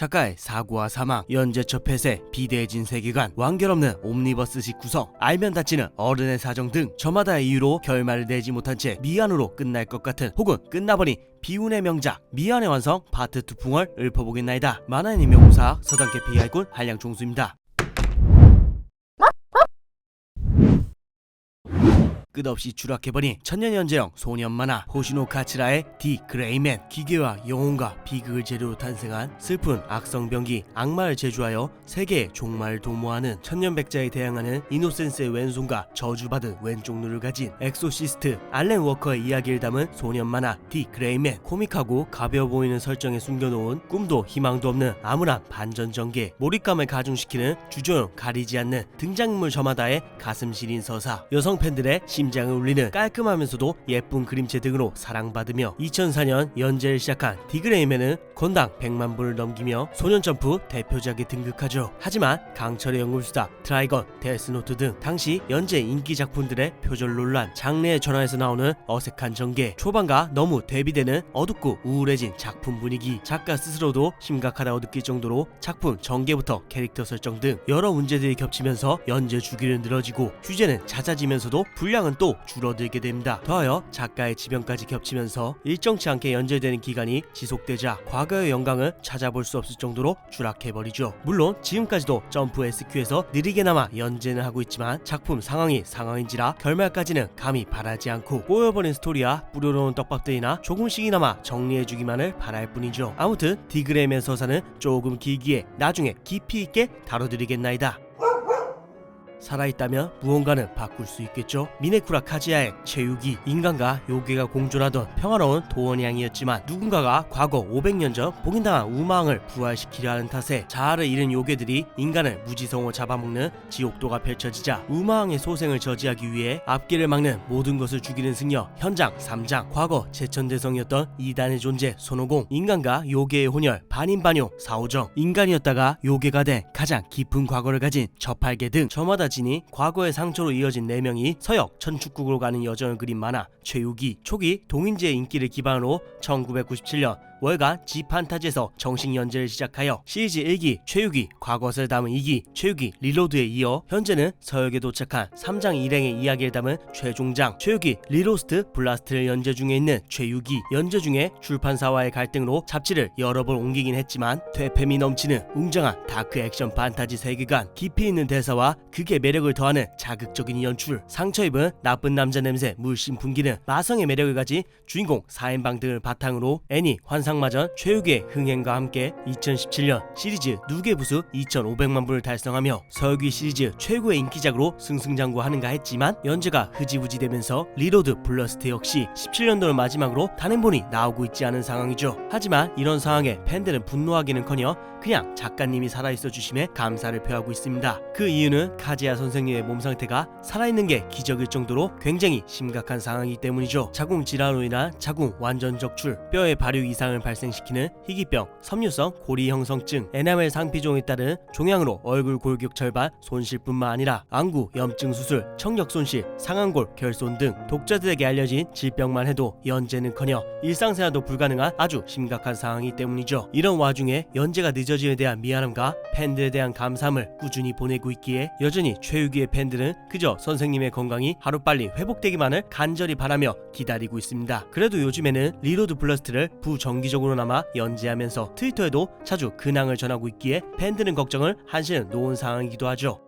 작가의 사고와 사망, 연재처 폐쇄, 비대해진 세계관, 완결없는 옴니버스식 구성, 알면 다치는 어른의 사정 등 저마다의 이유로 결말을 내지 못한 채 미안으로 끝날 것 같은, 혹은 끝나버린 비운의 명작 미안의 완성 파트 2 풍을 읊어보겠나이다. 만화의 명사 서당캐 PI군 한량종수입니다. 끝없이 추락해버린 천년연재형 소년만화 호시노 카츠라의 디 그레이맨. 기계와 영혼과 비극을 재료로 탄생한 슬픈 악성병기 악마를 제조하여 세계의 종말을 도모하는 천년백자에 대항하는 이노센스의 왼손과 저주받은 왼쪽 눈을 가진 엑소시스트 알렌 워커의 이야기를 담은 소년만화 디 그레이맨. 코믹하고 가벼워 보이는 설정에 숨겨놓은 꿈도 희망도 없는 암울한 반전전개, 몰입감을 가중시키는 주조용 가리지 않는 등장인물 저마다의 가슴 시린 서사, 여성 팬들의 심장을 울리는 깔끔하면서도 예쁜 그림체 등으로 사랑받으며 2004년 연재를 시작한 디그레이맨은 권당 100만 부를 넘기며 소년점프 대표작에 등극하죠. 하지만 강철의 연금수다, 트라이건, 데스노트 등 당시 연재 인기 작품들의 표절 논란, 장르의 전환에서 나오는 어색한 전개, 초반과 너무 대비되는 어둡고 우울해진 작품 분위기, 작가 스스로도 심각하다고 느낄 정도로 작품 전개부터 캐릭터 설정 등 여러 문제들이 겹치면서 연재 주기는 늘어지고 휴재는 잦아지면서도 분량은 또 줄어들게 됩니다. 더하여 작가의 지병까지 겹치면서 일정치 않게 연재되는 기간이 지속되자 과거의 영광을 찾아볼 수 없을 정도로 추락해버리죠. 물론 지금까지도 점프 SQ에서 느리게나마 연재는 하고 있지만 작품 상황이 상황인지라 결말까지는 감히 바라지 않고 꼬여버린 스토리와 뿌려놓은 떡밥들이나 조금씩이나마 정리해주기만을 바랄 뿐이죠. 아무튼 디그레이맨 서사는 조금 길기에 나중에 깊이 있게 다뤄드리겠나이다. 살아있다면 무언가는 바꿀 수 있겠죠. 미네쿠라 카즈야의 체육이 인간과 요괴가 공존하던 평화로운 도원양이었지만 누군가가 과거 500년 전 봉인당한 우마왕을 부활시키려 하는 탓에 자아를 잃은 요괴들이 인간을 무지성으로 잡아먹는 지옥도가 펼쳐지자 우마왕의 소생을 저지하기 위해 앞길을 막는 모든 것을 죽이는 승려 현장 3장, 과거 제천대성이었던 2단의 존재 손오공, 인간과 요괴의 혼혈 반인반용 사오정, 인간이었다가 요괴가 된 가장 깊은 과거를 가진 저팔계 등 저마다 진이 과거의 상처로 이어진 4명이 서역 천축국으로 가는 여정을 그린 만화 최유기. 초기 동인지의 인기를 기반으로 1997년 월간 지판타지에서 정식 연재를 시작하여 시리즈 1기 최유기, 과거사를 담은 2기 최유기 리로드에 이어 현재는 서역에 도착한 3장 일행의 이야기를 담은 최종장 최유기 리로스트 블라스트를 연재 중에 있는 최유기. 연재 중에 출판사와의 갈등으로 잡지를 여러 번 옮기긴 했지만 퇴폐미 넘치는 웅장한 다크 액션 판타지 세계관, 깊이 있는 대사와 극의 매력을 더하는 자극적인 연출, 상처 입은 나쁜 남자 냄새 물씬 풍기는 마성의 매력을 가진 주인공 4인방 등을 바탕으로 애니 환상마전 최유기의 흥행과 함께 2017년 시리즈 누게부수 2,500만 부를 달성하며 서유기 시리즈 최고의 인기작으로 승승장구하는가 했지만 연재가 흐지부지 되면서 리로드 블러스트 역시 17년도를 마지막으로 단행본이 나오고 있지 않은 상황이죠. 하지만 이런 상황에 팬들은 분노하기는커녕 그냥 작가님이 살아있어 주심에 감사를 표하고 있습니다. 그 이유는 카즈야 선생님의 몸 상태가 살아있는 게 기적일 정도로 굉장히 심각한 상황이기 때문이죠. 자궁 질환으로 인한 자궁 완전 적출, 뼈의 발육 이상을 발생시키는 희귀병, 섬유성 고리 형성증, 에나멜 상피종에 따른 종양으로 얼굴 골격 절반 손실뿐만 아니라 안구 염증 수술, 청력 손실, 상안골 결손 등 독자들에게 알려진 질병만 해도 연재는커녕 일상생활도 불가능한 아주 심각한 상황이기 때문이죠. 이런 와중에 연재가 늦어짐에 대한 미안함과 팬들에 대한 감사함을 꾸준히 보내고 있기에 여전히 최유기의 팬들은 그저 선생님의 건강이 하루빨리 회복되기만을 간절히 바라며 기다리고 있습니다. 그래도 요즘에는 리로드 블러스트를 부정기적으로나마 연재하면서 트위터에도 자주 근황을 전하고 있기에 팬들은 걱정을 한시는 놓은 상황이기도 하죠.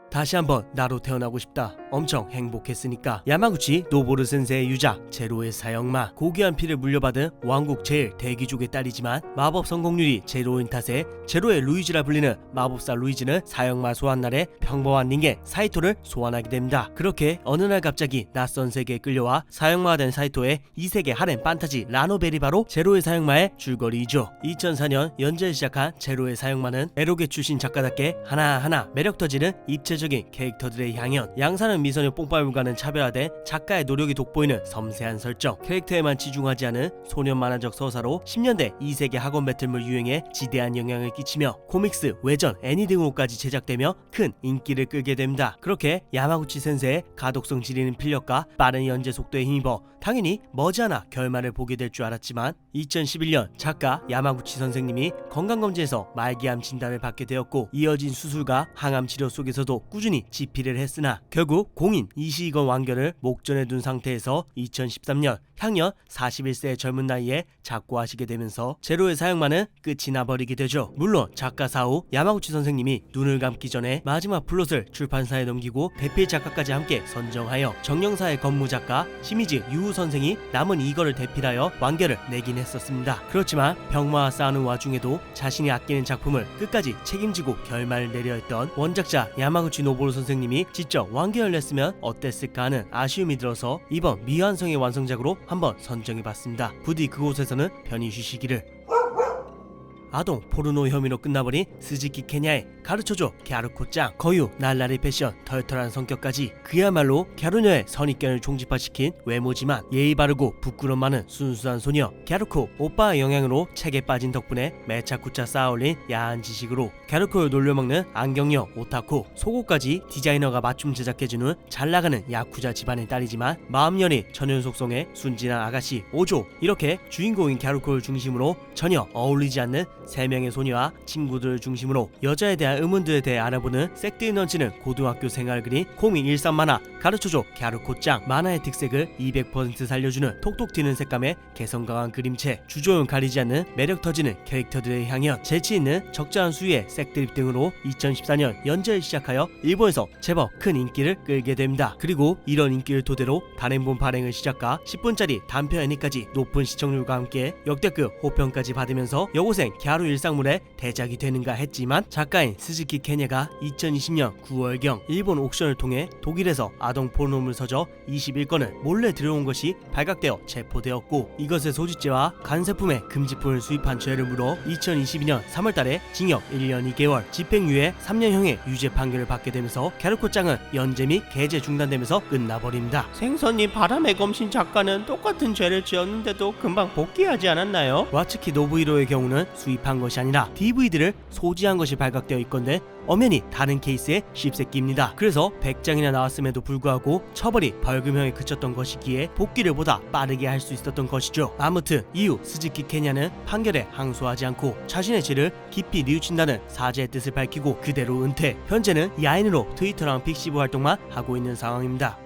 다시 한번 나로 태어나고 싶다. 엄청 행복했으니까. 야마구치 노보루 센세의 유작 제로의 사형마. 고귀한 피를 물려받은 왕국 제일 대귀족의 딸이지만 마법 성공률이 제로인 탓에 제로의 루이지라 불리는 마법사 루이지는 사형마 소환 날에 평범한 닌겐 사이토를 소환하게 됩니다. 그렇게 어느 날 갑자기 낯선 세계에 끌려와 사형마가 된 사이토의 이세계 하렘 판타지 라노벨이 바로 제로의 사형마의 줄거리이죠. 2004년 연재를 시작한 제로의 사형마는 에로게 출신 작가답게 하나하나 매력 터지는 입체 전체적인 캐릭터들의 향연, 양산은 미소녀 뽕빨물과는 차별화된 작가의 노력이 돋보이는 섬세한 설정, 캐릭터에만 치중하지 않은 소년 만화적 서사로 10년대 2세계 학원 배틀물 유행에 지대한 영향을 끼치며 코믹스, 외전, 애니 등으로까지 제작되며 큰 인기를 끌게 됩니다. 그렇게 야마구치 센세의 가독성 지리는 필력과 빠른 연재 속도에 힘입어 당연히 머지않아 결말을 보게 될 줄 알았지만 2011년 작가 야마구치 선생님이 건강검진에서 말기암 진단을 받게 되었고 이어진 수술과 항암 치료 속에서도 꾸준히 집필을 했으나 결국 공인 이시이건 완결을 목전에 둔 상태에서 2013년 향년 41세의 젊은 나이에 작고하시게 되면서 제로의 사용만은 끝이 나버리게 되죠. 물론 작가 사후 야마구치 선생님이 눈을 감기 전에 마지막 플롯을 출판사에 넘기고 대필 작가까지 함께 선정하여 정령사의 건무작가 시미즈 유우 선생이 남은 이거를 대필하여 완결을 내긴 했었습니다. 그렇지만 병마와 싸우는 와중에도 자신이 아끼는 작품을 끝까지 책임지고 결말을 내려 했던 원작자 야마구치 노보루 선생님이 직접 완결을 냈으면 어땠을까 하는 아쉬움이 들어서 이번 미완성의 완성작으로 한번 선정해봤습니다. 부디 그곳에서는 편히 쉬시기를. 아동 포르노 혐의로 끝나버린 스즈키 케냐의 가르쳐줘 갸루코짱, 거유 날라리 패션, 털털한 성격까지 그야말로 갸루녀의 선입견을 총집화시킨 외모지만 예의 바르고 부끄럼 많은 순수한 소녀 갸루코. 오빠의 영향으로 책에 빠진 덕분에 매차쿠차 쌓아올린 야한 지식으로 갸루코를 놀려먹는 안경녀 오타쿠, 속옷까지 디자이너가 맞춤 제작해주는 잘나가는 야쿠자 집안의 딸이지만 마음여린 천연 속성의 순진한 아가씨 오조. 이렇게 주인공인 갸루코를 중심으로 전혀 어울리지 않는 3명의 소녀와 친구들을 중심으로 여자에 대한 의문들에 대해 알아보는 색들이 넘치는 고등학교 생활을 그린 코믹 일상 만화 가르쳐줘 갸루코짱. 만화의 특색을 200% 살려주는 톡톡 튀는 색감의 개성 강한 그림체, 주조용 가리지 않는 매력 터지는 캐릭터들의 향연, 재치 있는 적절한 수위의 색드립 등으로 2014년 연재를 시작하여 일본에서 제법 큰 인기를 끌게 됩니다. 그리고 이런 인기를 토대로 단행본 발행을 시작과 10분짜리 단편 애니까지 높은 시청률과 함께 역대급 호평까지 받으면서 여고생 갸루 일상물의 대작이 되는가 했지만 작가인 스즈키 케냐가 2020년 9월경 일본 옥션을 통해 독일에서 아동 포르노물 서적 21건을 몰래 들여온 것이 발각되어 체포되었고 이것의 소지죄와 간세품의 금지품을 수입한 죄를 물어 2022년 3월달에 징역 1년 2개월, 집행유예 3년형의 유죄 판결을 받게 되면서 갸루코짱은 연재 및 게재 중단되면서 끝나버립니다. 생선님 바람의 검신 작가는 똑같은 죄를 지었는데도 금방 복귀하지 않았나요? 와츠키 노부히로의 경우는 수입한 것이 아니라 DVD를 소지한 것이 발각되어 있건데 엄연히 다른 케이스의 씹새끼입니다. 그래서 100장이나 나왔음에도 불구하고 처벌이 벌금형에 그쳤던 것이기에 복귀를 보다 빠르게 할 수 있었던 것이죠. 아무튼 이후 스즈키 케냐는 판결에 항소하지 않고 자신의 죄를 깊이 뉘우친다는 사죄의 뜻을 밝히고 그대로 은퇴. 현재는 야인으로 트위터랑 픽시브 활동만 하고 있는 상황입니다.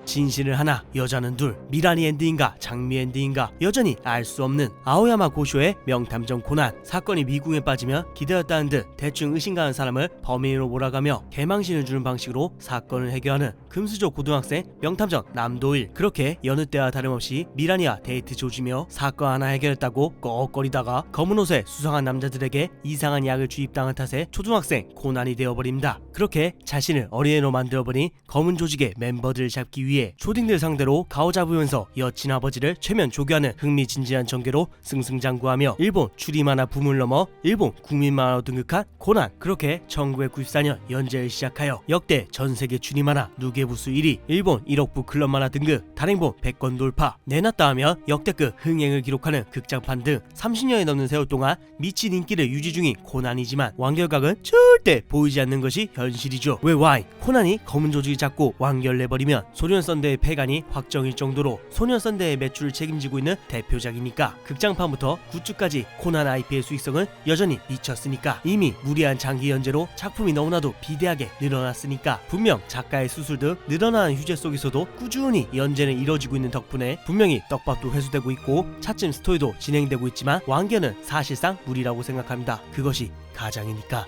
진실을 하나, 여자는 둘. 미라니 엔딩인가 장미 엔딩인가 여전히 알 수 없는 아오야마 고쇼의 명탐정 코난. 사건이 미궁에 빠지면 기대었다는 듯 대충 의심가는 사람을 범인으로 몰아가며 개망신을 주는 방식으로 사건을 해결하는 금수저 고등학생 명탐정 남도일. 그렇게 여느 때와 다름없이 미라니와 데이트 조지며 사건 하나 해결했다고 꺽거리다가 검은 옷에 수상한 남자들에게 이상한 약을 주입당한 탓에 초등학생 코난이 되어버립니다. 그렇게 자신을 어린애로 만들어버린 검은 조직의 멤버들을 잡기 위해 초딩들 상대로 가오잡으면서 여친 아버지를 최면 조교하는 흥미진진한 전개로 승승장구하며 일본 추리만화 붐을 넘어 일본 국민만화로 등극한 코난. 그렇게 1994년 연재를 시작하여 역대 전세계 추리만화 누계부수 1위, 일본 1억부 클럽만화 등극, 단행본 100권 돌파, 내놨다 하면 역대급 흥행을 기록하는 극장판 등 30년이 넘는 세월 동안 미친 인기를 유지 중인 코난이지만 완결각은 절대 보이지 않는 것이 현실이죠. 왜 와이? 코난이 검은 조직이 잡고 완결내버리면 소년 썬데의 폐간이 확정일 정도로 소년 썬데의 매출을 책임지고 있는 대표작이니까 극장판부터 굿즈까지 코난 IP의 수익성은 여전히 미쳤으니까 이미 무리한 장기 연재로 작품이 너무나도 비대하게 늘어났으니까 분명 작가의 수술 등 늘어나는 휴재 속에서도 꾸준히 연재는 이뤄지고 있는 덕분에 분명히 떡밥도 회수되고 있고 차츰 스토리도 진행되고 있지만 완결은 사실상 무리라고 생각합니다. 그것이 가장이니까.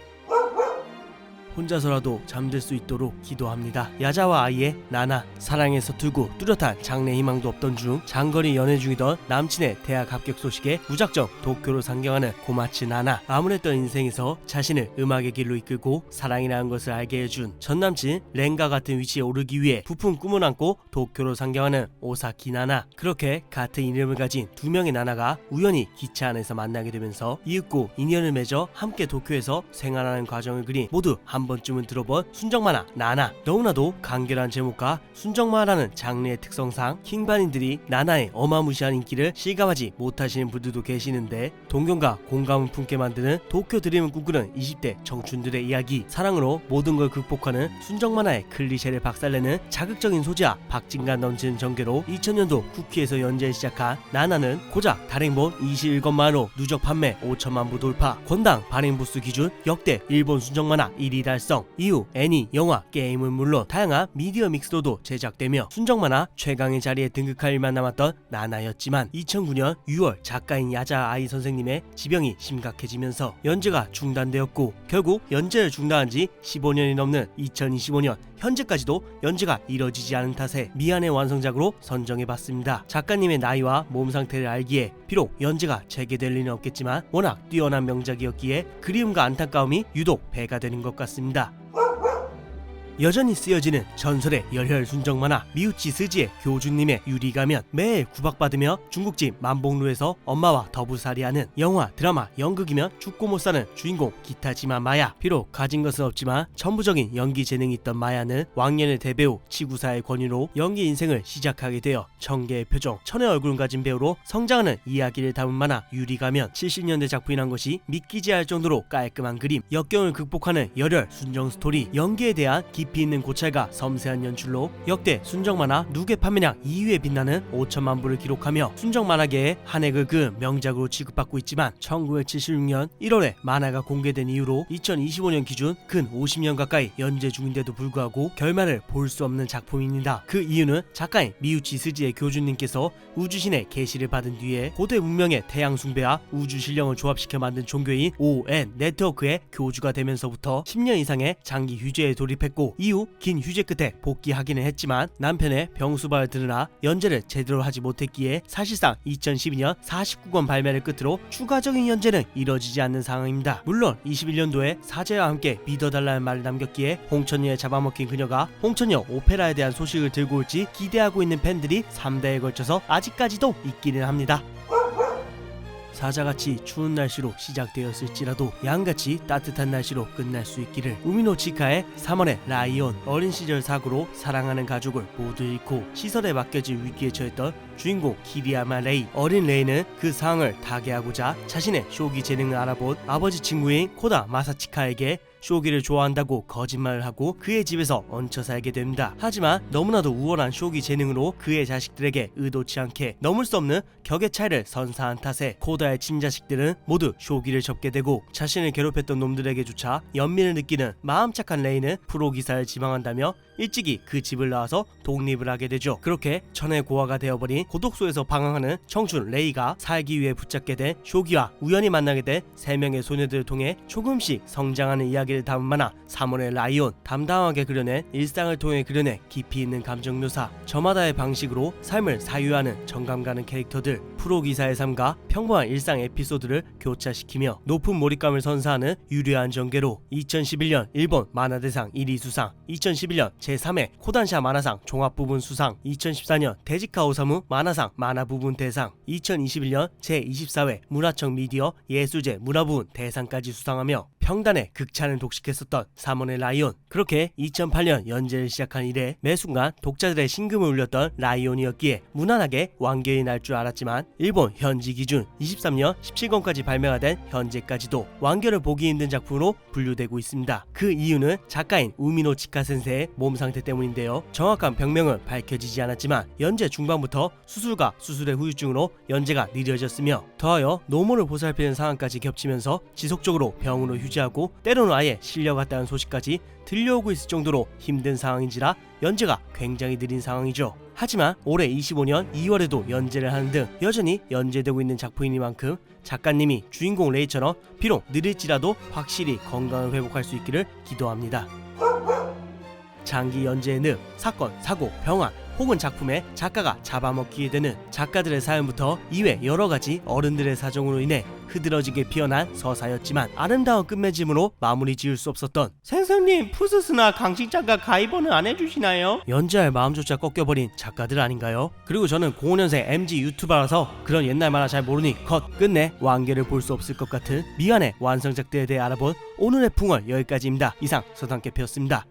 혼자서라도 잠들 수 있도록 기도합니다. 야자와 아이의 나나. 사랑에 서툴고 뚜렷한 장래 희망도 없던 중 장거리 연애 중이던 남친의 대학 합격 소식에 무작정 도쿄로 상경하는 고마츠 나나. 암울했던 인생에서 자신을 음악의 길로 이끌고 사랑이라는 것을 알게 해준 전남친 렌가 같은 위치에 오르기 위해 부푼 꿈을 안고 도쿄로 상경하는 오사키 나나. 그렇게 같은 이름을 가진 두 명의 나나가 우연히 기차 안에서 만나게 되면서 이윽고 인연을 맺어 함께 도쿄에서 생활하는 과정을 그린 모두 한 한 번쯤은 들어본 순정만화 나나. 너무나도 간결한 제목과 순정만화라는 장르의 특성상 킹반인들이 나나의 어마무시한 인기를 실감하지 못하시는 분들도 계시는데, 동경과 공감을 품게 만드는 도쿄 드림을 꿈꾸는 20대 청춘들의 이야기, 사랑으로 모든 걸 극복하는 순정만화의 클리셰를 박살내는 자극적인 소재와 박진감 넘치는 전개로 2000년도 쿠키에서 연재를 시작한 나나는 고작 단행본 21권만으로 누적 판매 5천만 부 돌파, 권당 발행 부수 기준 역대 일본 순정만화 1위 달성. 이후 애니, 영화, 게임은 물론 다양한 미디어 믹스로도 제작되며 순정만화 최강의 자리에 등극할 일만 남았던 나나였지만, 2009년 6월 작가인 야자 아이 선생님의 지병이 심각해지면서 연재가 중단되었고, 결국 연재를 중단한 지 15년이 넘는 2025년 현재까지도 연재가 이뤄지지 않은 탓에 미안의 완성작으로 선정해봤습니다. 작가님의 나이와 몸 상태를 알기에 비록 연재가 재개될 리는 없겠지만 워낙 뛰어난 명작이었기에 그리움과 안타까움이 유독 배가 되는 것 같습니다. 여전히 쓰여지는 전설의 열혈 순정만화 미우치 스지의 교주님의 유리가면, 매일 구박받으며 중국집 만복루에서 엄마와 더부살이하는 영화, 드라마, 연극이면 죽고 못사는 주인공 기타지마 마야. 비록 가진 것은 없지만 천부적인 연기 재능이 있던 마야는 왕년의 대배우 치구사의 권유로 연기 인생을 시작하게 되어 천개의 표정, 천의 얼굴을 가진 배우로 성장하는 이야기를 담은 만화 유리가면. 70년대 작품이란 것이 믿기지 않을 정도로 깔끔한 그림, 역경을 극복하는 열혈 순정 스토리, 연기에 대한 깊이 있는 고찰과 섬세한 연출로 역대 순정만화 누계 판매량 2위에 빛나는 5천만 부를 기록하며 순정만화계의 한 획을 그은 명작으로 취급받고 있지만, 1976년 1월에 만화가 공개된 이후로 2025년 기준 근 50년 가까이 연재 중인데도 불구하고 결말을 볼 수 없는 작품입니다. 그 이유는 작가인 미우치 스지의 교주님께서 우주신의 계시를 받은 뒤에 고대 문명의 태양 숭배와 우주 신령을 조합시켜 만든 종교인 ON 네트워크의 교주가 되면서부터 10년 이상의 장기 휴재에 돌입했고, 이후 긴 휴재 끝에 복귀하기는 했지만 남편의 병수발을 들으나 연재를 제대로 하지 못했기에 사실상 2012년 49권 발매를 끝으로 추가적인 연재는 이뤄지지 않는 상황입니다. 물론 21년도에 사제와 함께 믿어달라는 말을 남겼기에 홍천녀에 잡아먹힌 그녀가 홍천녀 오페라에 대한 소식을 들고 올지 기대하고 있는 팬들이 3대에 걸쳐서 아직까지도 있기는 합니다. 사자같이 추운 날씨로 시작되었을지라도 양같이 따뜻한 날씨로 끝날 수 있기를. 우미노치카의 3월의 라이온, 어린 시절 사고로 사랑하는 가족을 모두 잃고 시설에 맡겨질 위기에 처했던 주인공 키리야마 레이. 어린 레이는 그 상황을 타개하고자 자신의 쇼기 재능을 알아본 아버지 친구인 코다 마사치카에게 쇼기를 좋아한다고 거짓말을 하고 그의 집에서 얹혀 살게 됩니다. 하지만 너무나도 우월한 쇼기 재능으로 그의 자식들에게 의도치 않게 넘을 수 없는 격의 차이를 선사한 탓에 코다의 친자식들은 모두 쇼기를 접게 되고, 자신을 괴롭혔던 놈들에게조차 연민을 느끼는 마음 착한 레이는 프로 기사를 지망한다며 일찍이 그 집을 나와서 독립을 하게 되죠. 그렇게 천의 고아가 되어버린 고독소에서 방황하는 청춘 레이가 살기 위해 붙잡게 된 쇼기와 우연히 만나게 된 3명의 소녀들을 통해 조금씩 성장하는 이야기를 담은 만화 3월의 라이온. 담담하게 그려낸 일상을 통해 그려낸 깊이 있는 감정 묘사, 저마다의 방식으로 삶을 사유하는 정감 가는 캐릭터들, 프로 기사의 삶과 평범한 일상 에피소드를 교차시키며 높은 몰입감을 선사하는 유려한 전개로 2011년 일본 만화대상 1위 수상, 2011년 제3회 코단샤 만화상 종합부분 수상, 2014년 데지카 오사무 만화상 만화부분 대상, 2021년 제24회 문화청 미디어 예술제 문화부분 대상까지 수상하며 평단의 극찬을 독식했었던 3월의 라이온. 그렇게 2008년 연재를 시작한 이래 매 순간 독자들의 심금을 울렸던 라이온이었기에 무난하게 완결이 날 줄 알았지만, 일본 현지 기준 23년 17권까지 발매가 된 현재까지도 완결을 보기 힘든 작품으로 분류되고 있습니다. 그 이유는 작가인 우미노 치카 센세의 몸 상태 때문인데요. 정확한 병명은 밝혀지지 않았지만 연재 중반부터 수술과 수술의 후유증으로 연재가 느려졌으며, 더하여 노모를 보살피는 상황까지 겹치면서 지속적으로 병으로 휴지하고 때로는 아예 실려갔다는 소식까지 들려오고 있을 정도로 힘든 상황인지라 연재가 굉장히 느린 상황이죠. 하지만 올해 25년 2월에도 연재를 하는 등 여전히 연재되고 있는 작품이니만큼 작가님이 주인공 레이처럼 비록 느릴지라도 확실히 건강을 회복할 수 있기를 기도합니다. 장기 연재의 늪, 사건, 사고, 병환, 혹은 작품에 작가가 잡아먹히게 되는 작가들의 사연부터 이외 여러가지 어른들의 사정으로 인해 흐드러지게 피어난 서사였지만 아름다운 끝맺음으로 마무리 지을 수 없었던 선생님 푸스스나 강식작가 가이버는 안 해주시나요? 연자의 마음조차 꺾여버린 작가들 아닌가요? 그리고 저는 05년생 MG 유튜버라서 그런 옛날 만화 잘 모르니 컷 끝내 완결을 볼 수 없을 것 같은 미안의 완성작들에 대해 알아본 오늘의 풍월 여기까지입니다. 이상 서당캐피였습니다.